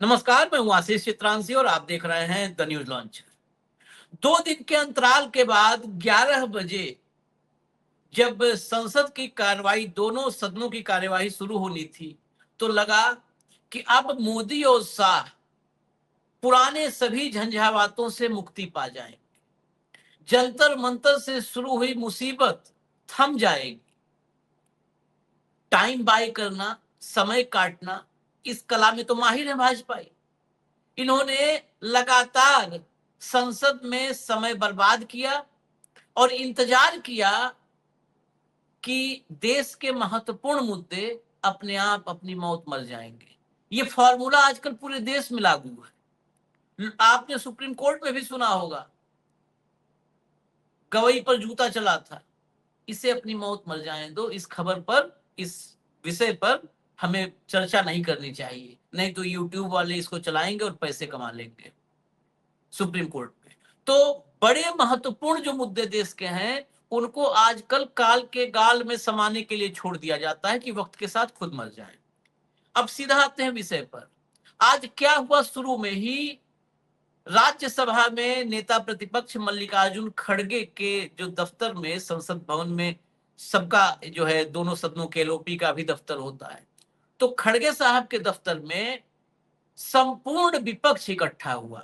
नमस्कार, मैं हूं आशीष चित्रांशी और आप देख रहे हैं द न्यूज लॉन्च। 2 दिन के अंतराल के बाद 11 बजे जब संसद की कार्यवाही, दोनों सदनों की कार्यवाही शुरू होनी थी, तो लगा कि अब मोदी और शाह पुराने सभी झंझावातों से मुक्ति पा जाएंगे। जंतर मंतर से शुरू हुई मुसीबत थम जाएगी। टाइम बाय करना, समय काटना, इस कला में तो माहिर है भाजपा। इन्होंने लगातार संसद में समय बर्बाद किया और इंतजार किया कि देश के महत्वपूर्ण मुद्दे अपने आप अपनी मौत मर जाएंगे। ये फॉर्मूला आजकल पूरे देश में लागू है। आपने सुप्रीम कोर्ट में भी सुना होगा, गवई पर जूता चला था। इसे अपनी मौत मर जाए दो, इस खबर पर, इस विषय पर हमें चर्चा नहीं करनी चाहिए, नहीं तो यूट्यूब वाले इसको चलाएंगे और पैसे कमा लेंगे सुप्रीम कोर्ट में। तो बड़े महत्वपूर्ण जो मुद्दे देश के हैं, उनको आजकल काल के गाल में समाने के लिए छोड़ दिया जाता है कि वक्त के साथ खुद मर जाए। अब सीधा आते हैं विषय पर। आज क्या हुआ, शुरू में ही राज्यसभा में नेता प्रतिपक्ष मल्लिकार्जुन खड़गे के जो दफ्तर में, संसद भवन में सबका जो है, दोनों सदनों के एलओपी का भी दफ्तर होता है, तो खड़गे साहब के दफ्तर में संपूर्ण विपक्ष इकट्ठा हुआ।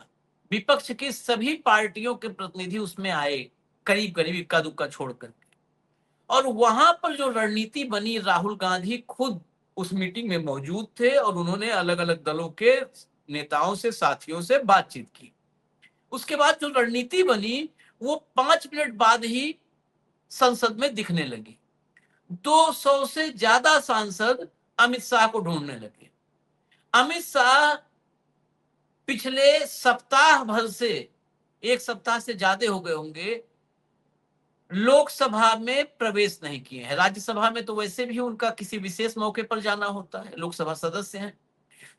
विपक्ष की सभी पार्टियों के प्रतिनिधि उसमें आए, करीब करीब इक्का दुक्का छोड़कर। और वहां पर जो रणनीति बनी, राहुल गांधी खुद उस मीटिंग में मौजूद थे और उन्होंने अलग अलग दलों के नेताओं से, साथियों से बातचीत की। उसके बाद जो रणनीति बनी, वो 5 मिनट बाद ही संसद में दिखने लगी। 200 से ज्यादा सांसद अमित शाह को ढूंढने लगे। अमित शाह पिछले सप्ताह भर से, 1 सप्ताह से ज्यादा हो गए होंगे, लोकसभा में प्रवेश नहीं किए हैं। राज्यसभा में तो वैसे भी उनका किसी विशेष मौके पर जाना होता है, लोकसभा सदस्य हैं,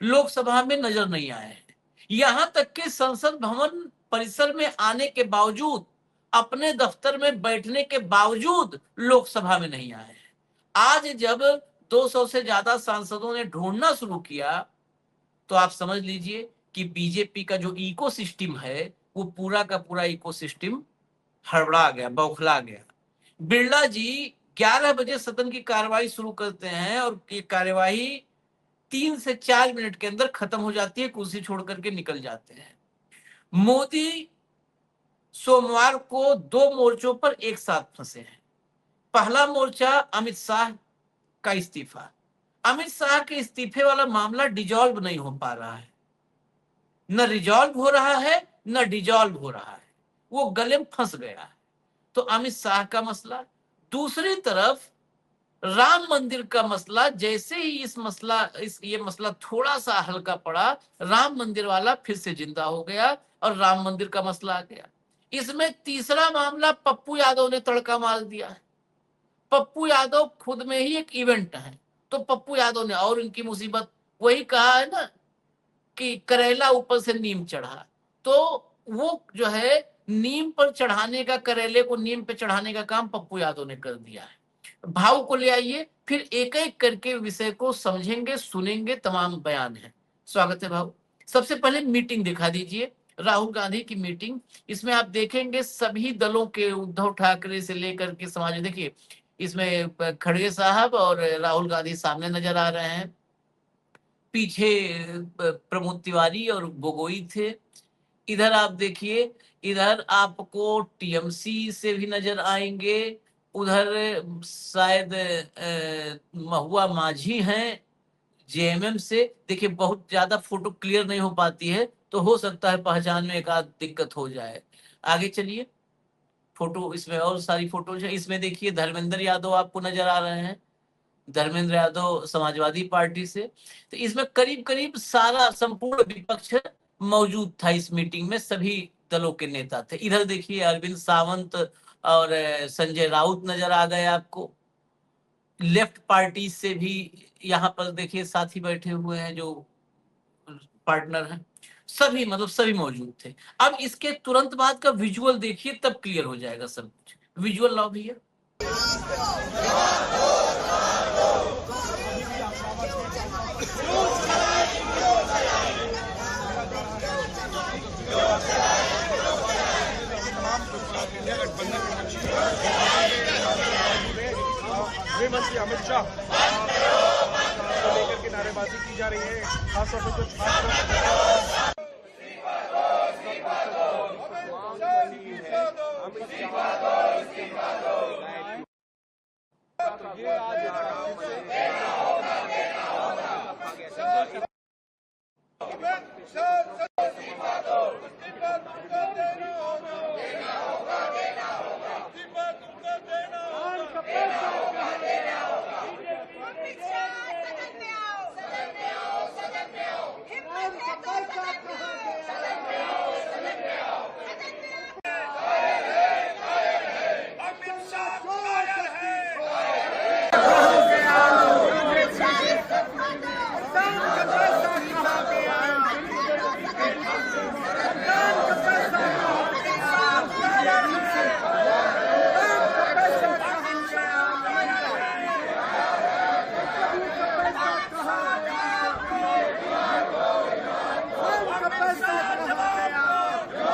लोकसभा में नजर नहीं आए हैं। यहां तक कि संसद भवन परिसर में आने के बावजूद, अपने दफ्तर में बैठने के बावजूद लोकसभा में नहीं आए हैं। आज जब 200 से ज्यादा सांसदों ने ढूंढना शुरू किया, तो आप समझ लीजिए कि बीजेपी का जो इकोसिस्टम है, वो पूरा का पूरा इकोसिस्टम हड़बड़ा गया, बौखला गया। बिरला जी 11 बजे सदन की कार्यवाही शुरू करते हैं और ये कार्यवाही 3 से 4 मिनट के अंदर खत्म हो जाती है, कुर्सी छोड़ करके निकल जाते हैं। मोदी सोमवार को 2 मोर्चों पर एक साथ फंसे हैं। पहला मोर्चा अमित शाह का इस्तीफा। अमित शाह के इस्तीफे वाला मामला डिजॉल्व नहीं हो पा रहा है, न रिजॉल्व हो रहा है, न डिजॉल्व हो रहा है, वो गले में फंस गया है। तो अमित शाह का मसला। दूसरी तरफ राम मंदिर का मसला, जैसे ही ये मसला थोड़ा सा हल्का पड़ा, राम मंदिर वाला फिर से जिंदा हो गया और राम मंदिर का मसला आ गया। इसमें तीसरा मामला पप्पू यादव ने तड़का मार दिया है। पप्पू यादव खुद में ही एक इवेंट है, तो पप्पू यादव ने, और उनकी मुसीबत, वही कहा है ना कि करेला ऊपर से नीम चढ़ा, तो वो जो है नीम पर चढ़ाने का, करेले को नीम पे चढ़ाने का काम पप्पू यादव ने कर दिया है। भाव को ले आइए, फिर एक एक करके विषय को समझेंगे, सुनेंगे, तमाम बयान है। स्वागत है भाव। सबसे पहले मीटिंग दिखा दीजिए, राहुल गांधी की मीटिंग। इसमें आप देखेंगे सभी दलों के, उद्धव ठाकरे से लेकर के समाज, देखिए इसमें खड़गे साहब और राहुल गांधी सामने नजर आ रहे हैं, पीछे प्रमोद तिवारी और गोगोई थे। इधर आप देखिए, इधर आपको टीएमसी से भी नजर आएंगे, उधर शायद महुआ माझी हैं जेएमएम से। देखिए बहुत ज्यादा फोटो क्लियर नहीं हो पाती है, तो हो सकता है पहचान में एक आध दिक्कत हो जाए। आगे चलिए, फोटो इसमें और सारी फोटोज है। इसमें देखिए धर्मेंद्र यादव आपको नजर आ रहे हैं, धर्मेंद्र यादव समाजवादी पार्टी से। तो इसमें करीब करीब सारा संपूर्ण विपक्ष मौजूद था इस मीटिंग में, सभी दलों के नेता थे। इधर देखिए अरविंद सावंत और संजय राउत नजर आ गए आपको। लेफ्ट पार्टी से भी यहाँ पर देखिए साथी बैठे हुए हैं जो पार्टनर हैं, सभी मतलब सभी मौजूद थे। अब इसके तुरंत बाद का विजुअल देखिए, तब क्लियर हो जाएगा सब कुछ। विजुअल लाओ भैया। शाह को लेकर के नारेबाजी की जा रही है, खासतौर पर जो छात्र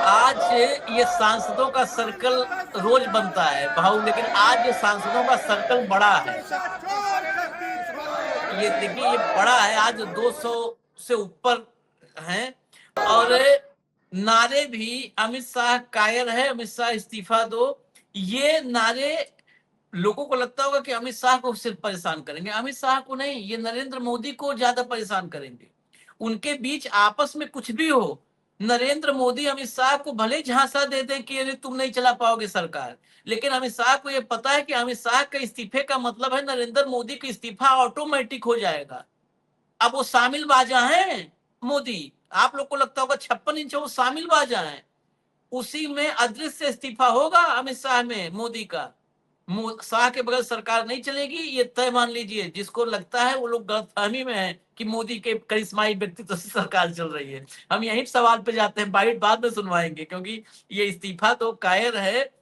आज ये सांसदों का सर्कल रोज बनता है भाऊ, लेकिन आज ये सांसदों का सर्कल बड़ा है। ये देखिए, ये बड़ा है, आज 200 से ऊपर हैं और नारे भी अमित शाह कायर है, अमित शाह इस्तीफा दो, ये नारे लोगों को लगता होगा कि अमित शाह को सिर्फ परेशान करेंगे। अमित शाह को नहीं, ये नरेंद्र मोदी को ज्यादा परेशान करेंगे। उनके बीच आपस में कुछ भी हो, नरेंद्र मोदी अमित शाह को भले झांसा दे दें कि अरे तुम नहीं चला पाओगे सरकार, लेकिन अमित शाह को यह पता है कि अमित शाह के इस्तीफे का मतलब है नरेंद्र मोदी का इस्तीफा ऑटोमेटिक हो जाएगा। अब वो शामिल बाजा हैं मोदी, आप लोग को लगता होगा 56 इंच वो शामिल बाजा है, उसी में अदृश्य इस्तीफा होगा अमित शाह में मोदी का। शाह के बगैर सरकार नहीं चलेगी, ये तय मान लीजिए। जिसको लगता है वो लोग गलतफहमी में है कि मोदी के करिश्माई व्यक्तित्व से सरकार चल रही है। हम यही सवाल पे जाते हैं, बाइट बाद में सुनवाएंगे, क्योंकि ये इस्तीफा तो कायर है,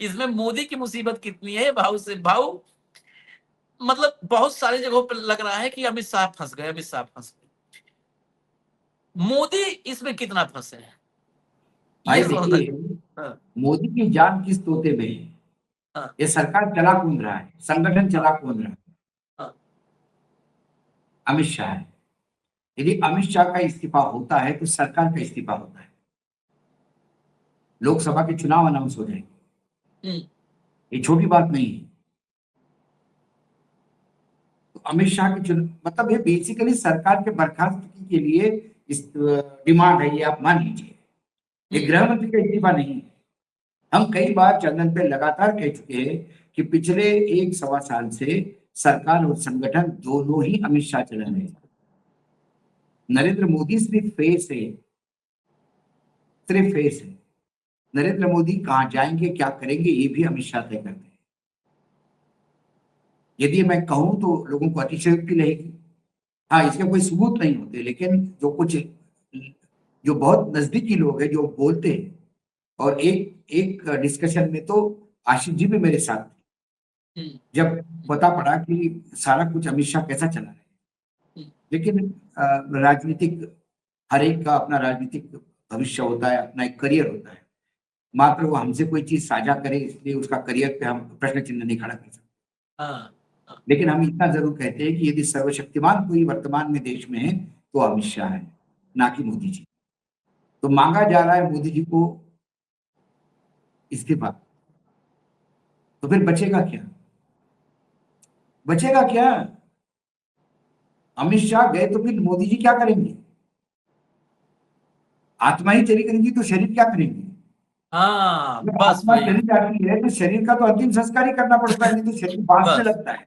इसमें मोदी की मुसीबत कितनी है भाऊ से भाऊ। मतलब बहुत सारी जगहों पर लग रहा है कि अमित शाह फंस गए, अमित शाह फंस गए। मोदी इसमें कितना फंसे हैं? भाई देखिए, मोदी की जान किस तोते में है? ये सरकार चला कौन रहा है, संगठन चला कौन रहा है? अमित शाह है। यदि अमित शाह का इस्तीफा होता है तो सरकार का इस्तीफा होता है, लोकसभा के चुनाव अनाउंस हो जाएंगे। ये छोटी बात नहीं है। तो अमित शाह के मतलब ये बेसिकली सरकार के बर्खास्तगी के लिए इस डिमांड है, ये आप मान लीजिए। ये गृह मंत्री का इस्तीफा नहीं है। हम कई बार चंदन पे लगातार कह चुके हैं कि पिछले 1-1.25 साल से सरकार और संगठन दोनों ही अमित शाह चला रहे हैं। नरेंद्र मोदी सिर्फ फेस है, सिर्फ फेस है। नरेंद्र मोदी कहां जाएंगे, क्या करेंगे, ये भी अमित शाह तय करते हैं। यदि मैं कहूं तो लोगों को अतिशयोक्ति रहेगी, हाँ इसके कोई सबूत नहीं होते, लेकिन जो बहुत नजदीकी लोग हैं जो बोलते हैं, और एक डिस्कशन में तो आशीष जी भी मेरे साथ थे जब पता पड़ा कि सारा कुछ अमित शाह कैसा चला रहा है। लेकिन राजनीतिक, हर एक का अपना राजनीतिक भविष्य होता है, अपना एक करियर होता है। मात्र वो हमसे कोई चीज साझा करे इसलिए उसका करियर पे हम प्रश्न चिन्ह नहीं खड़ा कर सकते। लेकिन हम इतना जरूर कहते हैं कि यदि सर्वशक्तिमान कोई वर्तमान में देश में है तो अमित शाह है, ना कि मोदी जी। तो मांगा जा रहा है मोदी जी को इस्तीफा, तो फिर बचेगा क्या? बचेगा क्या? अमित शाह गए तो फिर मोदी जी क्या करेंगे? आत्मा ही चली गई तो शरीर क्या करेंगे? बस आत्मा चली जाती है तो शरीर का तो अंतिम संस्कार ही करना पड़ता है, नहीं तो शरीर बांसने लगता है।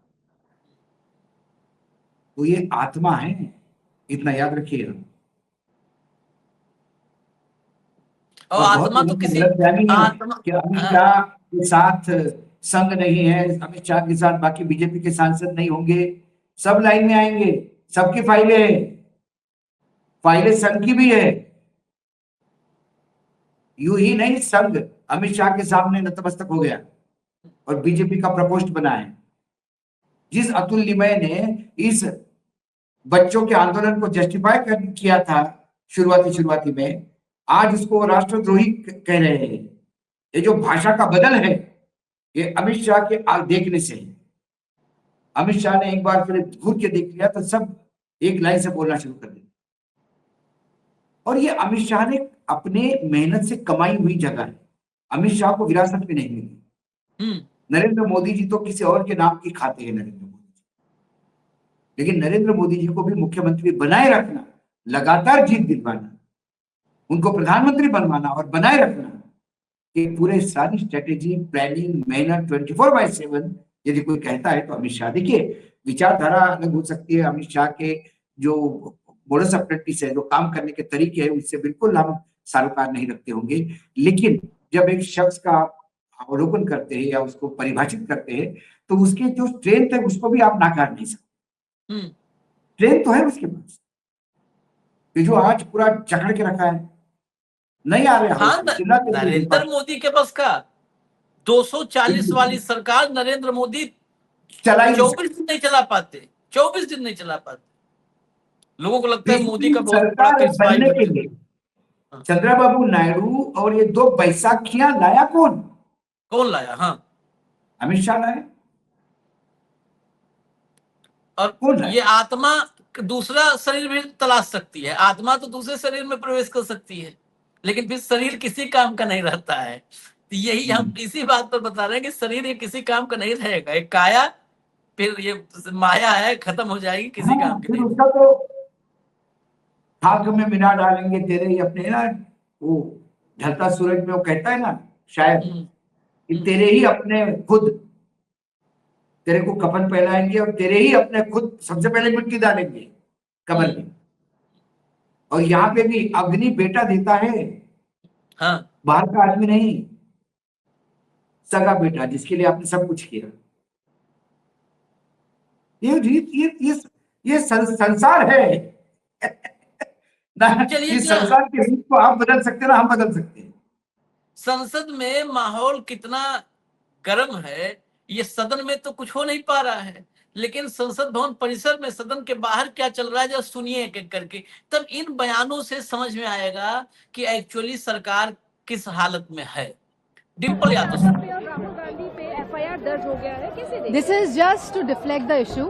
तो ये आत्मा है, इतना याद रखिएगा। और आत्मा तो किसी कि अमित शाह के साथ संघ नहीं है, अमित शाह के साथ बाकी बीजेपी के सांसद नहीं होंगे, सब लाइन में आएंगे, सबकी फाइलें संघ की भी है। यूं ही नहीं संघ अमित शाह के सामने नतमस्तक हो गया और बीजेपी का प्रकोष्ठ बना है। जिस अतुल लिमय ने इस बच्चों के आंदोलन को जस्टिफाई किया था शुरुआती में, आज उसको राष्ट्रद्रोही कह रहे हैं। ये जो भाषा का बदल है ये अमित शाह के देखने से है। अमित शाह ने एक बार फिर घूर के देख लिया तो सब एक लाइन से बोलना शुरू कर दिया। और ये अमित शाह ने अपने मेहनत से कमाई हुई जगह है, अमित शाह को विरासत में नहीं मिली। नरेंद्र मोदी जी तो किसी और के नाम की खाते हैं नरेंद्र मोदी जी, लेकिन नरेंद्र मोदी जी को भी मुख्यमंत्री बनाए रखना, लगातार जीत दिलवाना, उनको प्रधानमंत्री बनवाना और बनाए रखना, ये पूरे सारी स्ट्रेटेजी, प्लानिंग, मेहनत 24/7 यदि कोई कहता है तो अमित शाह। देखिए, विचारधारा अलग हो सकती है, अमित शाह के जो मोडस ऑपरेंडी है, जो काम करने के तरीके हैं, उससे बिल्कुल हम सरोकार नहीं रखते होंगे, लेकिन जब एक शख्स का अवलोकन करते हैं या उसको परिभाषित करते हैं तो उसके जो स्ट्रेंथ है उसको भी आप नाकार नहीं सकते। स्ट्रेंथ तो है उसके पास, ये जो आज पूरा जकड़ के रखा है, नहीं आ रहे हाँ, नरेंद्र मोदी के पास का 240 वाली सरकार नरेंद्र मोदी चलाई 24 दिन नहीं चला पाते, 24 दिन नहीं चला पाते। लोगों को लगता है मोदी का बहुत बड़ा सरकार बनने के लिए चंद्रबाबू नायडू और ये 2 बैसाखियां लाया कौन लाया? हाँ, अमित शाह लाया। और ये आत्मा दूसरा शरीर भी तलाश सकती है, आत्मा तो दूसरे शरीर में प्रवेश कर सकती है, लेकिन फिर शरीर किसी काम का नहीं रहता है। तो यही हम इसी बात पर बता रहे हैं कि शरीर ये किसी काम का नहीं रहेगा, एक काया फिर ये माया है, खत्म हो जाएगी, किसी काम की नहीं। उसका तो खाक में मिला डालेंगे तेरे ही अपने ना, वो ढलता सूरज में वो कहता है ना शायद, कि तेरे ही अपने खुद तेरे को कफन पहनाएंगे और तेरे ही अपने खुद सबसे पहले मिट्टी डालेंगे कब्र में। और यहाँ पे भी अग्नि बेटा देता है, हाँ, बाहर का आदमी नहीं, सगा बेटा जिसके लिए आपने सब कुछ किया। ये रीत ये संसार है ना, इस संसार के रीत को आप बदल सकते ना, हम बदल सकते हैं। संसद में माहौल कितना गर्म है, ये सदन में तो कुछ हो नहीं पा रहा है, लेकिन संसद भवन परिसर में सदन के बाहर क्या चल रहा है जब सुनिए एक एक करके, तब इन बयानों से समझ में आएगा कि एक्चुअली सरकार किस हालत में है। डिम्पल यादव, राहुल गांधी पे एफआईआर दर्ज हो गया है, कैसे? This is just to deflect the issue,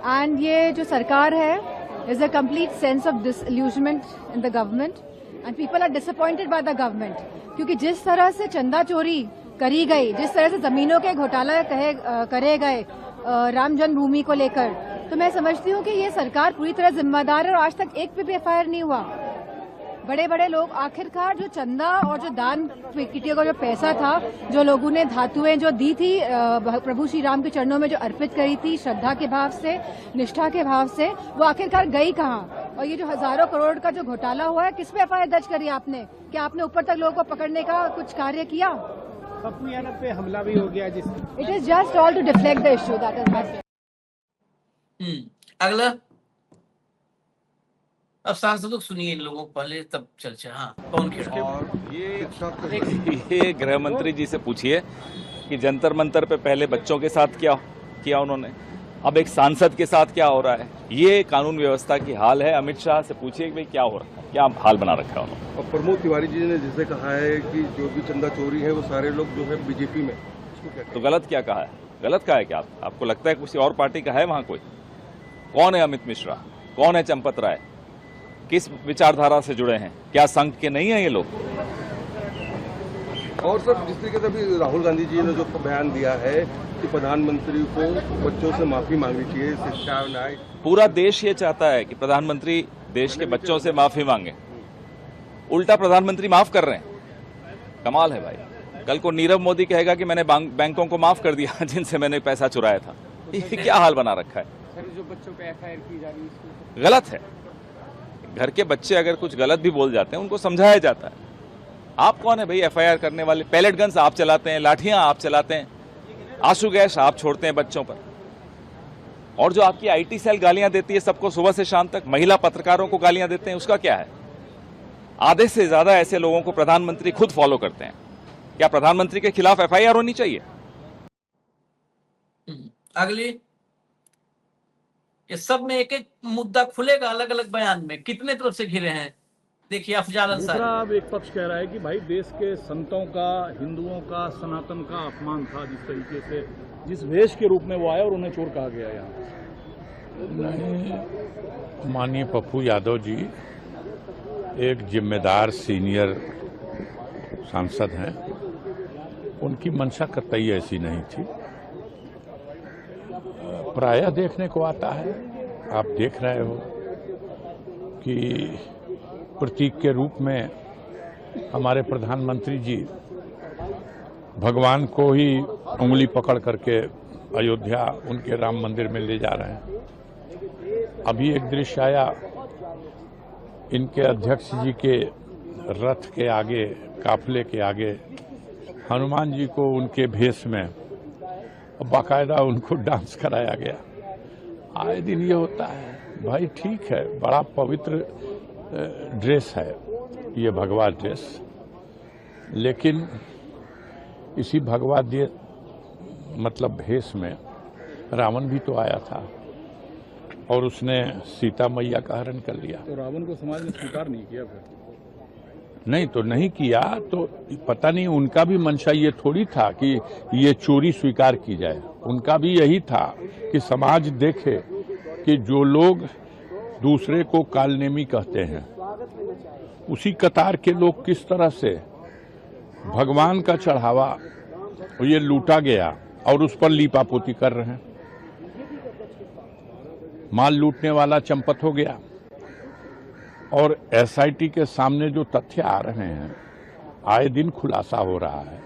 and ये जो सरकार है is a complete sense of disillusionment in the government, and people are disappointed by the government, क्योंकि जिस तरह से चंदा चोरी करी गई, जिस तरह से जमीनों के घोटाला करे गए राम जन्मभूमि को लेकर, तो मैं समझती हूँ कि ये सरकार पूरी तरह जिम्मेदार है और आज तक एक पे भी एफआईआर नहीं हुआ। बड़े बड़े लोग आखिरकार जो चंदा और जो दान किटियों का जो पैसा था, जो लोगों ने धातुएं जो दी थी प्रभु श्री राम के चरणों में जो अर्पित करी थी श्रद्धा के भाव से, निष्ठा के भाव से, वो आखिरकार गई कहाँ? और ये जो हजारों करोड़ का जो घोटाला हुआ है, किस पे एफआईआर दर्ज करी आपने? क्या आपने ऊपर तक लोगों को पकड़ने का कुछ कार्य किया? पप्पू यादव पे हमला भी हो गया जिस it is just all to deflect the issue, that is my. अगला अब सांसदों सुनिए इन लोगों को पहले, तब चर्चा। हाँ, कौन खेड़ा? और ये गृह मंत्री जी से पूछिए कि जंतर मंतर पे पहले बच्चों के साथ क्या किया उन्होंने, अब एक सांसद के साथ क्या हो रहा है। ये कानून व्यवस्था की हाल है। अमित शाह से पूछिए कि भाई क्या हो रहा है, क्या हाल बना रखा है उन्होंने। और प्रमोद तिवारी जी ने जैसे कहा है कि जो भी चंदा चोरी है वो सारे लोग जो है बीजेपी में, तो गलत क्या कहा है? गलत कहा है क्या? आपको लगता है किसी और पार्टी का है वहां कोई? कौन है अमित मिश्रा, कौन है चंपत राय, किस विचारधारा से जुड़े हैं? क्या संघ के नहीं है ये लोग? और सर जिस तरीके से अभी राहुल गांधी जी ने जो बयान दिया है कि प्रधानमंत्री को बच्चों से माफी मांगनी चाहिए, शिक्षा न्याय, पूरा देश ये चाहता है कि प्रधानमंत्री देश के बच्चों से माफी मांगे, उल्टा प्रधानमंत्री माफ कर रहे हैं। कमाल है भाई। कल को नीरव मोदी कहेगा कि मैंने बैंकों को माफ कर दिया जिनसे मैंने पैसा चुराया था। ये क्या हाल बना रखा है? जो बच्चों पे एफआईआर की जा रही है गलत है। घर के बच्चे अगर कुछ गलत भी बोल जाते हैं उनको समझाया जाता है। आप कौन है भाई एफआईआर करने वाले? पैलेट गन्स आप चलाते हैं, लाठियां आप चलाते हैं, आंसू गैस आप छोड़ते हैं बच्चों पर। और जो आपकी आईटी सेल गालियां देती है सबको सुबह से शाम तक, महिला पत्रकारों को गालियां देते हैं, उसका क्या है? आधे से ज्यादा ऐसे लोगों को प्रधानमंत्री खुद फॉलो करते हैं। क्या प्रधानमंत्री के खिलाफ एफआईआर होनी चाहिए? अगली, ये सब में एक एक मुद्दा खुलेगा अलग अलग बयान में, कितने तरफ से घिरे हैं देखिए अफजाल दूसरा, अंसारी। अब एक पक्ष कह रहा है कि भाई देश के संतों का, हिंदुओं का, सनातन का अपमान था, जिस तरीके से, जिस वेश के रूप में वो आए और उन्हें चोर कहा गया यहाँ। नहीं, माननीय पप्पू यादव जी एक जिम्मेदार सीनियर सांसद हैं, उनकी मंशा कतई ऐसी नहीं थी। प्रायः देखने को आता है, आप देख रहे हो कि प्रतीक के रूप में हमारे प्रधानमंत्री जी भगवान को ही उंगली पकड़ करके अयोध्या उनके राम मंदिर में ले जा रहे हैं। अभी एक दृश्य आया, इनके अध्यक्ष जी के रथ के आगे, काफले के आगे हनुमान जी को उनके भेष में बाकायदा उनको डांस कराया गया। आए दिन ये होता है भाई, ठीक है, बड़ा पवित्र ड्रेस है ये भगवा ड्रेस, लेकिन इसी भगवा मतलब भेष में रावण भी तो आया था और उसने सीता मैया का हरण कर लिया। तो रावण को समाज ने स्वीकार नहीं किया फिर? नहीं तो नहीं किया, तो पता नहीं उनका भी मंशा ये थोड़ी था कि ये चोरी स्वीकार की जाए। उनका भी यही था कि समाज देखे कि जो लोग दूसरे को कालनेमी कहते हैं, उसी कतार के लोग किस तरह से भगवान का चढ़ावा ये लूटा गया और उस पर लीपापोती कर रहे हैं। माल लूटने वाला चंपत हो गया और एसआईटी के सामने जो तथ्य आ रहे हैं, आए दिन खुलासा हो रहा है।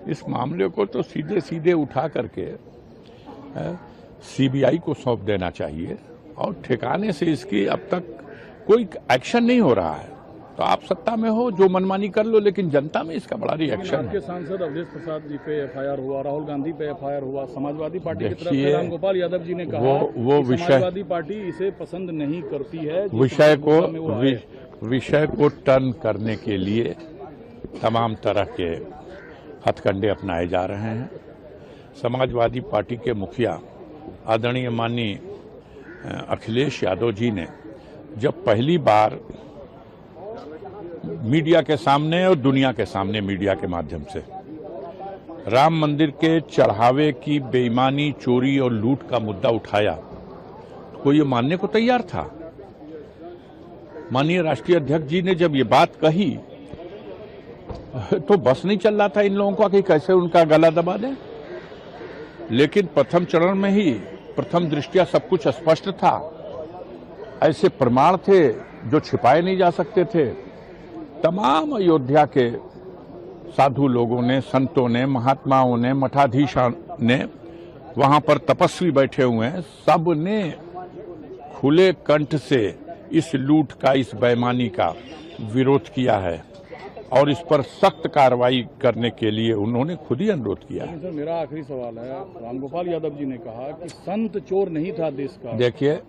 इस मामले को तो सीधे सीधे उठा करके सीबीआई को सौंप देना चाहिए और ठिकाने से इसकी अब तक कोई एक्शन नहीं हो रहा है। तो आप सत्ता में हो, जो मनमानी कर लो, लेकिन जनता में इसका बड़ा रिएक्शन है। आपके सांसद अवधेश प्रसाद जी पे एफआईआर हुआ, राहुल गांधी पे एफआईआर हुआ, समाजवादी पार्टी की तरफ से रामगोपाल यादव जी ने कहा वो कि समाजवादी पार्टी इसे पसंद नहीं करती है। विषय को टर्न करने के लिए तमाम तरह के हथकंडे अपनाए जा रहे हैं। समाजवादी पार्टी के मुखिया आदरणीय माननीय अखिलेश यादव जी ने जब पहली बार मीडिया के सामने और दुनिया के सामने मीडिया के माध्यम से राम मंदिर के चढ़ावे की बेईमानी, चोरी और लूट का मुद्दा उठाया, कोई ये मानने को तैयार था? माननीय राष्ट्रीय अध्यक्ष जी ने जब ये बात कही तो बस नहीं चल रहा था इन लोगों का कि कैसे उनका गला दबा दें। लेकिन प्रथम चरण में ही प्रथम दृष्टया सब कुछ स्पष्ट था। ऐसे प्रमाण थे जो छिपाए नहीं जा सकते थे। तमाम अयोध्या के साधु लोगों ने, संतों ने, महात्माओं ने, मठाधीशों ने, वहां पर तपस्वी बैठे हुए हैं, सब ने खुले कंठ से इस लूट का, इस बेईमानी का विरोध किया है और इस पर सख्त कार्रवाई करने के लिए उन्होंने खुद ही अनुरोध किया है। सर, मेरा आखिरी सवाल है, रामगोपाल यादव जी ने कहा कि संत चोर नहीं था देश का। देखिए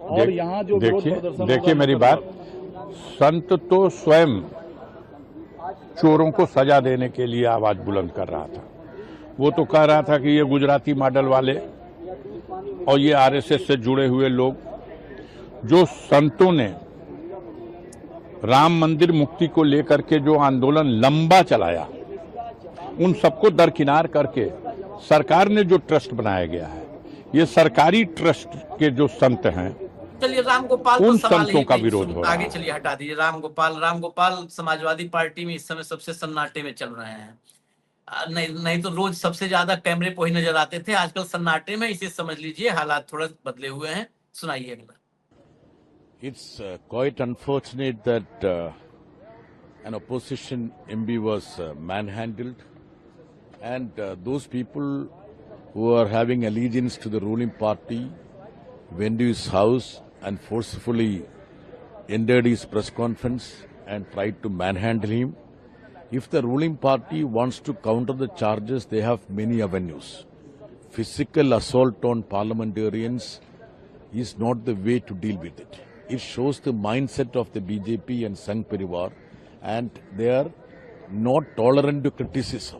मेरी बात, संत तो स्वयं चोरों को सजा देने के लिए आवाज बुलंद कर रहा था। वो तो कह रहा था कि ये गुजराती मॉडल वाले और ये आरएसएस से जुड़े हुए लोग, जो संतों ने राम मंदिर मुक्ति को लेकर के जो आंदोलन लंबा चलाया, उन सबको दरकिनार करके सरकार ने जो ट्रस्ट बनाया गया है, ये सरकारी ट्रस्ट के जो संत हैं, चलिए रामगोपाल उन संतों का विरोध हो रहा है। आगे चलिए, हटा दीजिए रामगोपाल समाजवादी पार्टी में इस समय सबसे सन्नाटे में चल रहे हैं। नहीं तो रोज सबसे ज्यादा कैमरे पे ही नजर आते थे, आजकल सन्नाटे में। इसे समझ लीजिए हालात थोड़ा बदले हुए हैं। सुनाइए अगला। It's quite unfortunate that an opposition MP was manhandled, and those people who are having allegiance to the ruling party went to his house and forcefully entered his press conference and tried to manhandle him. If the ruling party wants to counter the charges, they have many avenues. Physical assault on parliamentarians is not the way to deal with it. It shows the mindset of the BJP and Sangh Parivar, and they are not tolerant to criticism.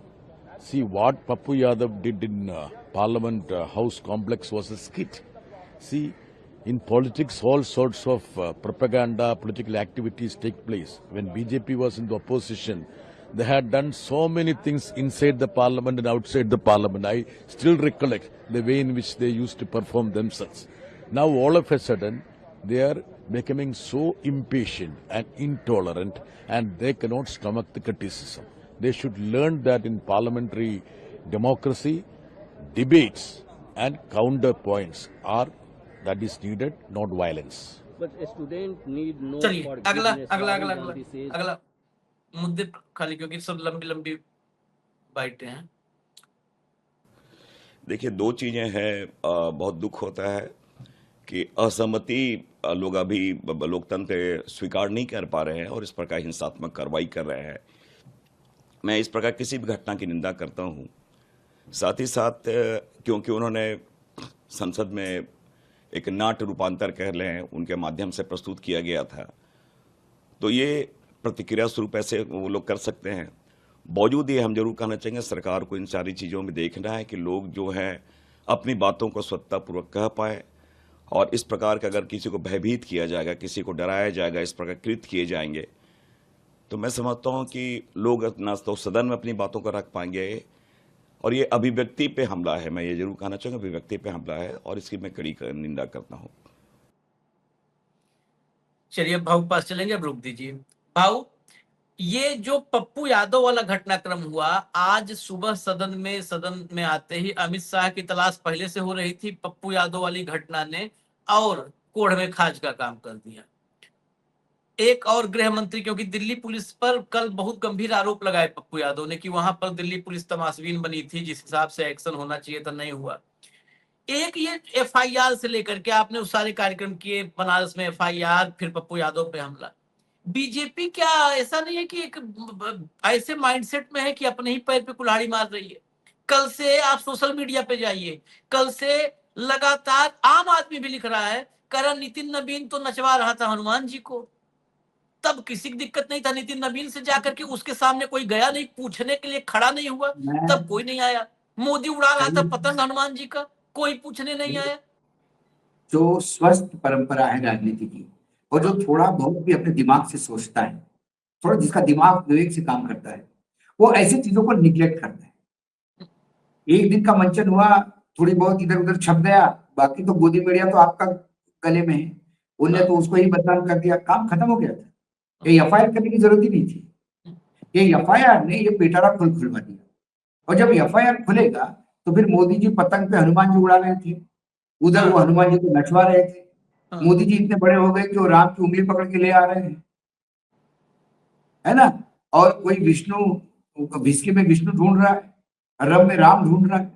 See, what Pappu Yadav did in Parliament House complex was a skit. See, In politics, all sorts of propaganda, political activities take place. When BJP was in the opposition, they had done so many things inside the parliament and outside the parliament. I still recollect the way in which they used to perform themselves. Now, all of a sudden, they are becoming so impatient and intolerant, and they cannot stomach the criticism. They should learn that in parliamentary democracy, debates and counterpoints are that is needed, not violence. But a student need no चलिए अगला forgiveness. अगला Rahul अगला Gandhi says. अगला मुद्दे पर खाली, क्योंकि सब लंबी लंबी बाइटें हैं। देखिए, दो चीजें हैं। बहुत दुख होता है कि असहमति लोग अभी लोकतंत्र स्वीकार नहीं कर पा रहे हैं और इस प्रकार हिंसात्मक कार्रवाई कर रहे हैं। मैं इस प्रकार किसी भी घटना की निंदा करता हूं। साथ ही साथ क्योंकि उन्होंने संसद में एक नाट्य रूपांतर कह लें उनके माध्यम से प्रस्तुत किया गया था, तो ये प्रतिक्रिया स्वरूप ऐसे वो लोग कर सकते हैं। बावजूद ये हम जरूर कहना चाहेंगे सरकार को इन सारी चीज़ों में देखना है कि लोग जो हैं अपनी बातों को स्वतःपूर्वक कह पाए, और इस प्रकार का अगर किसी को भयभीत किया जाएगा, किसी को डराया जाएगा, इस प्रकार कृत किए जाएंगे, तो मैं समझता हूँ कि लोग ना तो सदन में अपनी बातों को रख पाएंगे, और ये अभिव्यक्ति पे हमला है। मैं ये जरूर कहना चाहूँगा अभिव्यक्ति पे हमला है, और इसकी मैं कड़ी निंदा करता हूँ। चलिए अब भाऊ के पास चलेंगे, अब रुक दीजिए। भाऊ, ये जो पप्पू यादव वाला घटनाक्रम हुआ, आज सुबह सदन में आते ही अमित शाह की तलाश पहले से हो रही थी, पप्पू यादव वाली घटना ने और कोढ़ में खाज का काम कर दिया। एक और गृह मंत्री, क्योंकि दिल्ली पुलिस पर कल बहुत गंभीर आरोप लगाए पप्पू यादव ने कि वहां पर दिल्ली पुलिस तमाशबीन बनी थी, जिस हिसाब से एक्शन होना चाहिए था नहीं हुआ। एक ये एफआईआर से लेकर के आपने उस सारे कार्यक्रम किए, बनारस में एफआईआर, फिर पप्पू यादव पे हमला। बीजेपी क्या ऐसा नहीं है कि एक ऐसे माइंडसेट में है कि अपने ही पैर पे कुल्हाड़ी मार रही है? कल से आप सोशल मीडिया पे जाइए, कल से लगातार आम आदमी भी लिख रहा है, कह रहा नितिन नवीन तो नचवा रहा था हनुमान जी को। तब किसी की दिक्कत नहीं था, नितिन नवीन से जाकर के उसके सामने कोई गया नहीं, पूछने के लिए खड़ा नहीं हुआ, तब कोई नहीं आया। मोदी उड़ा रहा था पतंग हनुमान जी का, कोई पूछने नहीं आया। जो स्वस्थ परंपरा है राजनीति की, और जो थोड़ा बहुत भी अपने दिमाग से सोचता है, थोड़ा जिसका दिमाग विवेक से काम करता है, वो ऐसी चीजों को निग्लेक्ट करता है। एक दिन का मंचन हुआ, थोड़ी बहुत इधर उधर छप गया, बाकी तो गोदी मीडिया तो आपका गले में है, उनने तो उसको ही बदनाम कर दिया, काम खत्म हो गया था। ये एफआईआर करने की जरूरत ही नहीं थी। ये एफआईआर ने ये पेटारा खुलवा दिया, और जब एफआईआर खुलेगा तो फिर मोदी जी पतंग पे हनुमान जी उड़ा रहे थे, उधर वो हनुमान जी को नचवा रहे थे। मोदी जी इतने बड़े हो गए कि वो राम की उंगली पकड़ के ले आ रहे हैं, है ना? और कोई विस्की में विष्णु ढूंढ रहा है, रब में राम ढूंढ रहा है,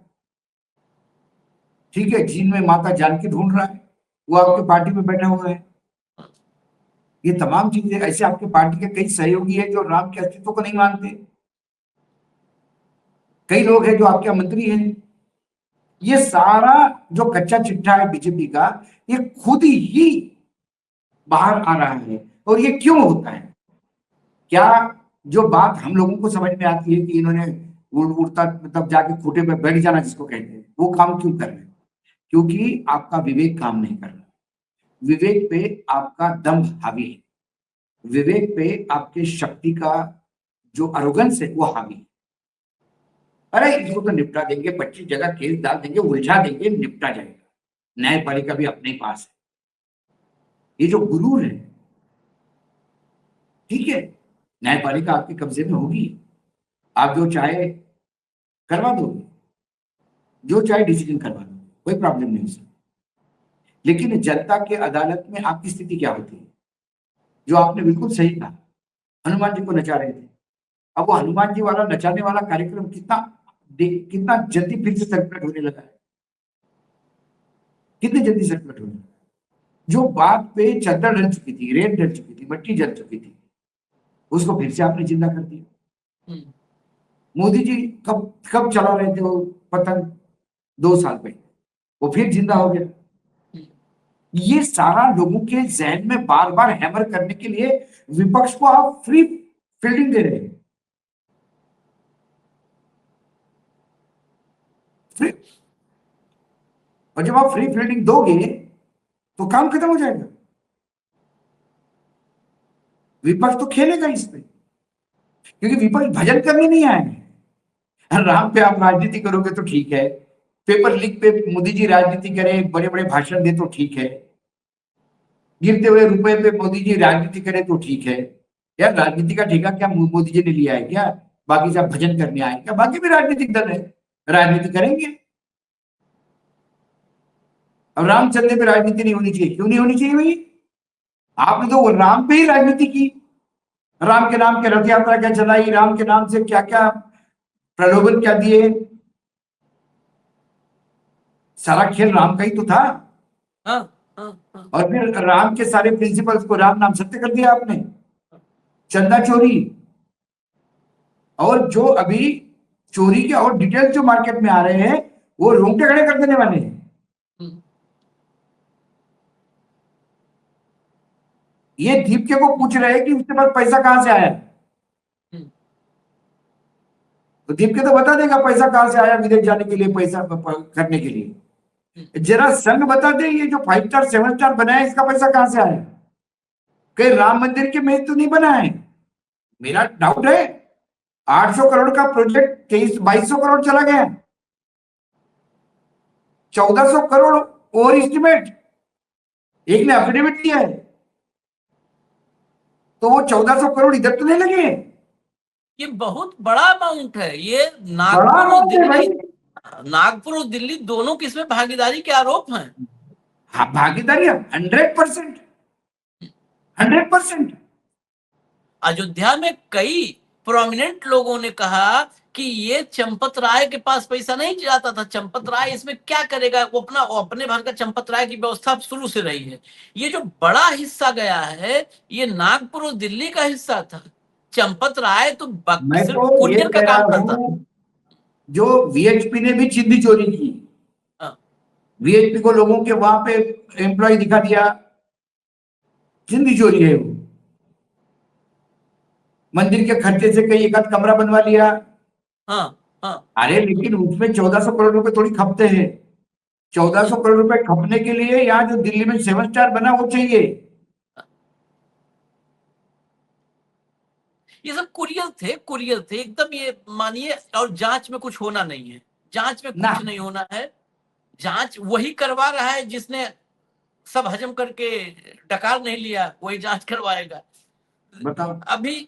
ठीक है, जीन में माता जानकी ढूंढ रहा है, वो आपके पार्टी में बैठे हुए हैं। ये तमाम चीजें, ऐसे आपके पार्टी के कई सहयोगी हैं जो राम के अस्तित्व को नहीं मानते, कई लोग हैं जो आपके मंत्री हैं। ये सारा जो कच्चा चिट्ठा है बीजेपी का, ये खुद ही बाहर आ रहा है। और ये क्यों होता है? क्या जो बात हम लोगों को समझ में आती है कि इन्होंने उड़ता मतलब जाके खूटे पे बैठ जाना जिसको कहते हैं, वो काम क्यों कर रहे हैं? क्योंकि आपका विवेक काम नहीं कर रहा। विवेक पे आपका दम्भ हावी है, विवेक पे आपके शक्ति का जो अरोगेंस है वो हावी है। अरे इसको तो निपटा देंगे, 25 जगह केस डाल देंगे, उलझा देंगे, निपटा जाएगा, न्यायपालिका भी अपने पास है। ये जो गुरूर है, ठीक है, न्यायपालिका आपके कब्जे में होगी, आप जो चाहे करवा दोगे, जो चाहे डिसीजन करवा दोगे, कोई प्रॉब्लम नहीं है। लेकिन जनता के अदालत में आपकी स्थिति क्या होती है? जो आपने बिल्कुल सही कहा, हनुमान जी को नचा रहे थे, अब वो हनुमान जी वाला नचाने वाला कार्यक्रम कितना जल्दी फिर से सर्कुलेट होने लगा है, कितनी जल्दी सर्कुलेट होने लगा। जो बात पे चद्दर डल चुकी थी, रेत डल चुकी थी, मट्टी जल चुकी थी, उसको फिर से आपने जिंदा कर दिया। मोदी जी कब चला रहे थे वो पतंग? 2 साल पहले, वो फिर जिंदा हो गया। ये सारा लोगों के जहन में बार बार हैमर करने के लिए विपक्ष को आप फ्री फील्डिंग दे रहे हैं। और जब आप फ्री फील्डिंग दोगे तो काम खत्म हो जाएगा। विपक्ष तो खेलेगा इस पे, क्योंकि विपक्ष भजन करने नहीं आए हैं। राम पे आप राजनीति करोगे तो ठीक है, पेपर लीक पे मोदी जी राजनीति करें, बड़े बड़े भाषण दे तो ठीक है, गिरते हुए रुपए पे मोदी जी राजनीति करें तो ठीक है। यार राजनीति का ठेका क्या मोदी जी ने लिया है क्या? बाकी सब भजन करने आए क्या? बाकी भी राजनीतिक दल है, राजनीति करेंगे। अब राम चलने पे राजनीति नहीं होनी चाहिए, क्यों नहीं होनी चाहिए भाई? आपने तो राम पे ही राजनीति की, राम के नाम के रथ यात्रा क्या चलाई, राम के नाम से क्या क्या प्रलोभन क्या दिए, सारा खेल राम का ही तो था। और फिर राम के सारे प्रिंसिपल्स को राम नाम सत्य कर दिया आपने, चंदा चोरी। और जो अभी चोरी के और डिटेल्स जो मार्केट में आ रहे हैं वो रोंगटे खड़े कर देने वाले हैं। ये दीपके को पूछ रहे हैं कि उसके पास पैसा कहां से आया, तो दीपके तो बता देगा पैसा कहां से आया विदेश जाने के लिए, पैसा करने के लिए। जरा संघ बता दे, ये जो 5 स्टार 7 स्टार बनाया इसका पैसा कहां से आया? कहीं राम मंदिर के में तो नहीं बना है? मेरा डाउट है। 800 करोड़ का प्रोजेक्ट 2200 करोड़ चला गया, 1400 करोड़ ओवर एस्टिमेट। एक ने एफिडेविट दिया है, तो वो 1400 करोड़ इधर तो नहीं लगे। ये बहुत बड़ा अमाउंट है। ये नागपुर और दिल्ली, नागपुर और दिल्ली दोनों की इसमें भागीदारी के आरोप हैं। हाँ, भागीदारी 100%। अयोध्या में कई प्रोमिनेंट लोगों ने कहा कि ये चंपत राय के पास पैसा नहीं जाता था, चंपत राय इसमें क्या करेगा, वो अपने भर का चंपत राय की व्यवस्था शुरू से रही है। ये जो बड़ा हिस्सा गया है ये नागपुर और दिल्ली का हिस्सा था। चंपत राय तो सिर्फ कुरियर का काम करता। जो वीएचपी ने भी चिंदी चोरी की, वीएचपी को लोगों के वहां पे एम्प्लॉय दिखा दिया, चिंदी चोरी है वो। मंदिर के खर्चे से कई एक आध कमरा बनवा लिया। अरे लेकिन उसमें 1400 करोड़ रुपए थोड़ी खपते हैं। 1400 करोड़ रुपए खपने के लिए यहाँ जो दिल्ली में 7 स्टार बना वो चाहिए। ये सब कुरियर थे एकदम, ये मानिए। और जांच में कुछ होना नहीं है, जांच में कुछ नहीं होना है। जांच वही करवा रहा है जिसने सब हजम करके डकार नहीं लिया, वही जांच करवाएगा। बताओ। अभी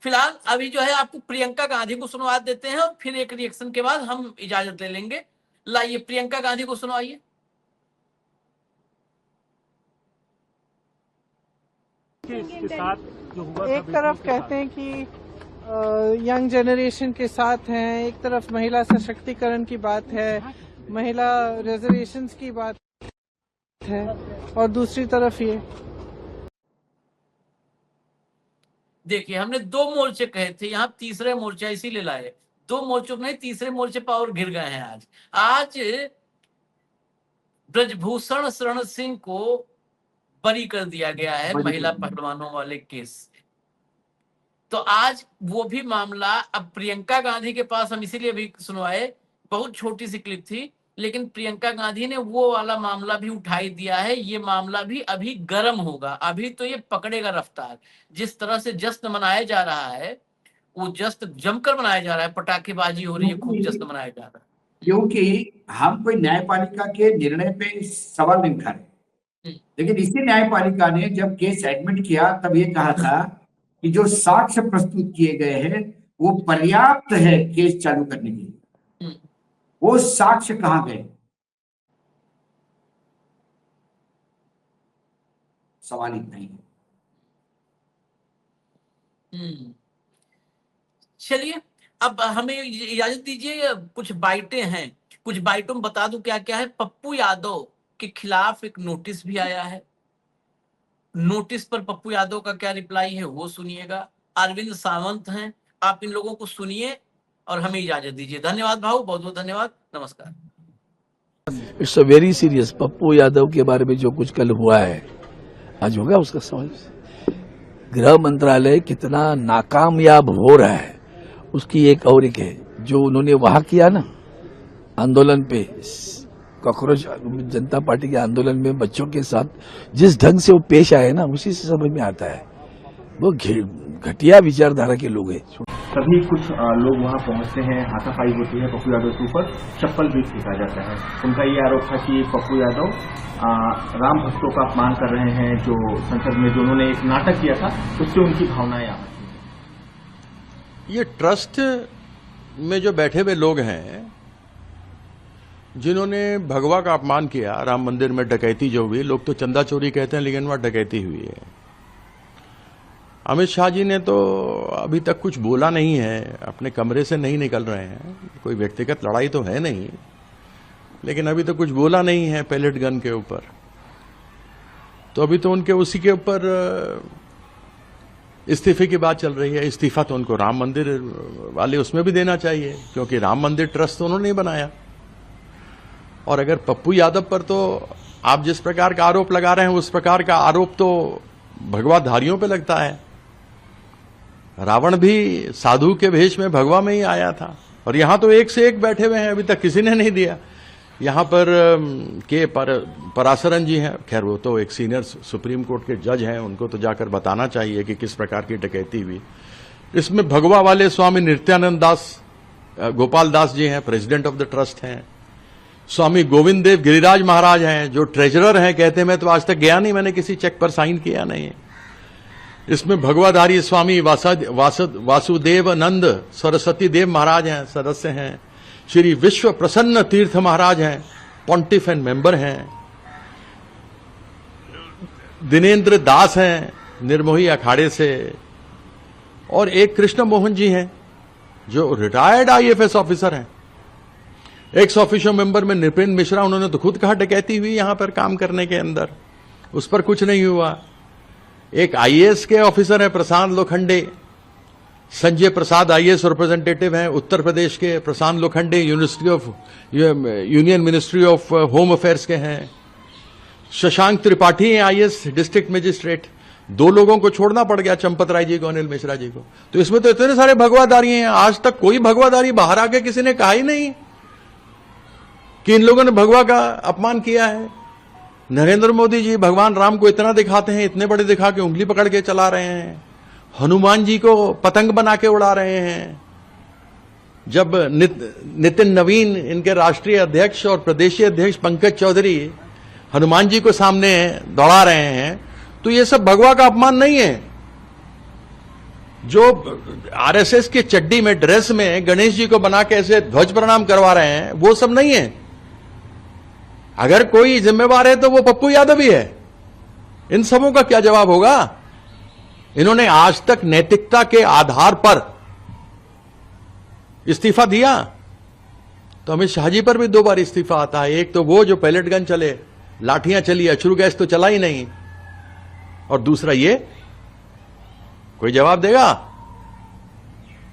फिलहाल अभी जो है आपको प्रियंका गांधी को सुनवा देते हैं और फिर एक रिएक्शन के बाद हम इजाजत ले लेंगे। लाइए प्रियंका गांधी को सुनवाइए। एक तरफ कहते हैं कि यंग जनरेशन के साथ हैं, एक तरफ महिला सशक्तिकरण की बात है, महिला रिजर्वेशंस की बात है, और दूसरी तरफ ये देखिए हमने 2 मोर्चे कहे थे, यहाँ तीसरे मोर्चा इसीलिए लाए। 2 मोर्चों में तीसरे मोर्चे पर और घिर गए हैं। आज ब्रजभूषण शरण सिंह को बरी कर दिया गया है महिला पहलवानों वाले केस। तो आज वो भी मामला अब प्रियंका गांधी के पास हम इसीलिए भी सुनवाए। बहुत छोटी सी क्लिप थी, लेकिन प्रियंका गांधी ने वो वाला मामला भी उठाई दिया है। ये मामला भी अभी गर्म होगा, अभी तो ये पकड़ेगा रफ्तार। जिस तरह से जश्न मनाया जा रहा है वो जश्न जमकर मनाया जा रहा है, पटाखेबाजी हो रही है, खूब जश्न मनाया जा रहा है। क्योंकि हम कोई न्यायपालिका के निर्णय पे सवाल नहीं उठा रहे, लेकिन इसी न्यायपालिका ने जब केस एडमिट किया तब ये कहा था कि जो साक्ष्य प्रस्तुत किए गए हैं वो पर्याप्त है केस चालू करने के लिए। वो साक्ष्य कहां गए? सवाल इतना ही है। चलिए अब हमें इजाजत दीजिए, कुछ बाइटें हैं, कुछ बाइटों में बता दूं क्या क्या है। पप्पू यादव के खिलाफ एक नोटिस भी आया है। नोटिस पर पप्पू यादव का क्या रिप्लाई है वो सुनिएगा। अरविंद सावंत हैं, आप इन लोगों को सुनिए और हमें इजाजत दीजिए। धन्यवाद भाऊ, बहुत बहुत धन्यवाद, नमस्कार। It's a very serious. Pappu Yadav के बारे में जो कुछ कल हुआ है, आज होगा उसका समझ। गृह मंत्रालय कितना नाकामयाब हो रहा है उसकी एक और एक है जो उन्होंने वहां किया ना आंदोलन पे, कॉकरोच जनता पार्टी के आंदोलन में बच्चों के साथ जिस ढंग से वो पेश आए ना, उसी से समझ में आता है वो घटिया विचारधारा के लोग हैं। तभी कुछ लोग वहां पहुंचते हैं, हाथापाई होती है, पप्पू यादव के ऊपर चप्पल भी फेंका जाता है। उनका ये आरोप था कि पप्पू यादव राम भक्तों का अपमान कर रहे हैं, जो संसद में जो उन्होंने एक नाटक किया था उससे उनकी भावनाएं आ रही। ये ट्रस्ट में जो बैठे हुए लोग हैं जिन्होंने भगवा का अपमान किया, राम मंदिर में डकैती जो हुई, लोग तो चंदा चोरी कहते हैं लेकिन वहां डकैती हुई है। अमित शाह जी ने तो अभी तक कुछ बोला नहीं है, अपने कमरे से नहीं निकल रहे हैं, कोई व्यक्तिगत लड़ाई तो है नहीं, लेकिन अभी तक कुछ बोला नहीं है पैलेट गन के ऊपर। तो अभी तो उनके उसी के ऊपर इस्तीफे की बात चल रही है। इस्तीफा तो उनको राम मंदिर वाले उसमें भी देना चाहिए, क्योंकि राम मंदिर ट्रस्ट तो उन्होंने नहीं बनाया। और अगर पप्पू यादव पर तो आप जिस प्रकार का आरोप लगा रहे हैं उस प्रकार का आरोप तो भगवाधारियों पे लगता है। रावण भी साधु के भेष में भगवा में ही आया था, और यहां तो एक से एक बैठे हुए हैं, अभी तक किसी ने नहीं दिया। यहां पर पराशरन जी हैं, खैर वो तो एक सीनियर सुप्रीम कोर्ट के जज हैं, उनको तो जाकर बताना चाहिए कि किस प्रकार की डकैती हुई। इसमें भगवा वाले स्वामी नित्यानंद दास गोपाल दास जी हैं, प्रेसिडेंट ऑफ द ट्रस्ट हैं। स्वामी गोविंद देव गिरिराज महाराज हैं जो ट्रेजरर हैं, कहते हैं मैं तो आज तक गया नहीं, मैंने किसी चेक पर साइन किया नहीं। इसमें भगवाधारी स्वामी वासुदेवानंद सरस्वती देव महाराज हैं, सदस्य हैं। श्री विश्व प्रसन्न तीर्थ महाराज हैं, पॉन्टिफ एंड मेंबर हैं। दिनेंद्र दास हैं निर्मोही अखाड़े से, और एक कृष्ण मोहन जी हैं जो रिटायर्ड आईएफएस ऑफिसर हैं। एक्स ऑफिशियो मेंबर में नृपेंद्र मिश्रा, उन्होंने तो खुद कहा डकैती हुई यहां पर काम करने के अंदर, उस पर कुछ नहीं हुआ। एक आईएएस के ऑफिसर है प्रशांत लोखंडे, संजय प्रसाद आईएएस रिप्रेजेंटेटिव हैं उत्तर प्रदेश के। Prashant Lokhande union ministry of home affairs के हैं। शशांक त्रिपाठी हैं आईएएस डिस्ट्रिक्ट मजिस्ट्रेट। 2 लोगों को छोड़ना पड़ गया, चंपत राय जी को, अनिल मिश्रा जी को। तो इसमें तो इतने सारे भगवाधारी हैं, आज तक कोई भगवाधारी बाहर आके किसी ने कहा ही नहीं कि इन लोगों ने भगवा का अपमान किया है। नरेंद्र मोदी जी भगवान राम को इतना दिखाते हैं, इतने बड़े दिखा के उंगली पकड़ के चला रहे हैं। हनुमान जी को पतंग बना के उड़ा रहे हैं। जब नितिन नवीन इनके राष्ट्रीय अध्यक्ष और प्रदेशीय अध्यक्ष पंकज चौधरी हनुमान जी को सामने दौड़ा रहे हैं, तो ये सब भगवा का अपमान नहीं है। जो आरएसएस की चड्डी में ड्रेस में गणेश जी को बना के ऐसे ध्वज प्रणाम करवा रहे हैं, वो सब नहीं है। अगर कोई जिम्मेवार है तो वो पप्पू यादव ही है। इन सबों का क्या जवाब होगा? इन्होंने आज तक नैतिकता के आधार पर इस्तीफा दिया, तो अमित शाह जी पर भी 2 बार इस्तीफा आता है। एक तो वो जो पैलेट गन चले, लाठियां चली, अश्रु गैस तो चला ही नहीं, और दूसरा ये। कोई जवाब देगा?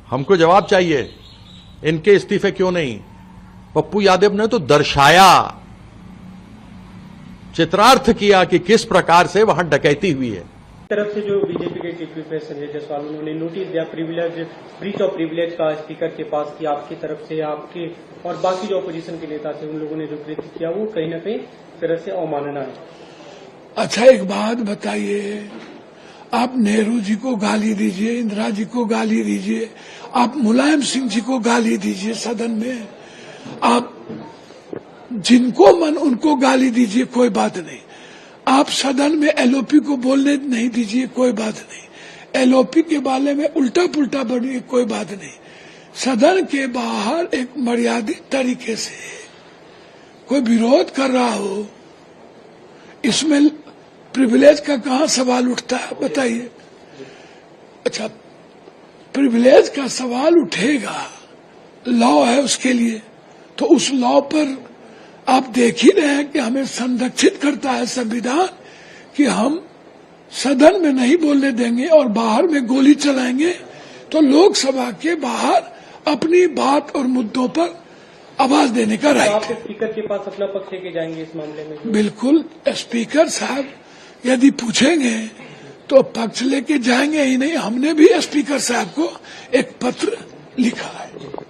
हमको जवाब चाहिए। इनके इस्तीफे क्यों नहीं? पप्पू यादव ने तो दर्शाया, चित्रार्थ किया कि किस प्रकार से वहां डकैती हुई है। तरफ से जो बीजेपी के चीफ विप संजय जायसवाल, उन्होंने नोटिस दिया ब्रीच ऑफ प्रिविलेज का स्पीकर के पास कि आपकी तरफ से, आपके और बाकी जो अपोजिशन के नेता थे, उन लोगों ने जो कृत्य किया वो कहीं न कहीं तरह से अवमानना है। अच्छा, एक बात बताइए, आप नेहरू जी को गाली दीजिए, इंदिरा जी को गाली दीजिए, आप मुलायम सिंह जी को गाली दीजिए सदन में, आप जिनको मन उनको गाली दीजिए, कोई बात नहीं। आप सदन में एलओपी को बोलने नहीं दीजिए, कोई बात नहीं। एलओपी के बारे में उल्टा पुल्टा बढ़िए, कोई बात नहीं। सदन के बाहर एक मर्यादित तरीके से कोई विरोध कर रहा हो, इसमें प्रिविलेज का कहां सवाल उठता है बताइए? अच्छा, प्रिविलेज का सवाल उठेगा, लॉ है उसके लिए, तो उस लॉ पर आप देख ही रहे हैं कि हमें संरक्षित करता है संविधान कि हम सदन में नहीं बोलने देंगे और बाहर में गोली चलाएंगे। तो लोकसभा के बाहर अपनी बात और मुद्दों पर आवाज देने का राइट है। आप स्पीकर के पास अपना पक्ष लेके जाएंगे इस मामले में? बिल्कुल, स्पीकर साहब यदि पूछेंगे तो पक्ष लेके जाएंगे ही नहीं। हमने भी स्पीकर साहब को एक पत्र लिखा है।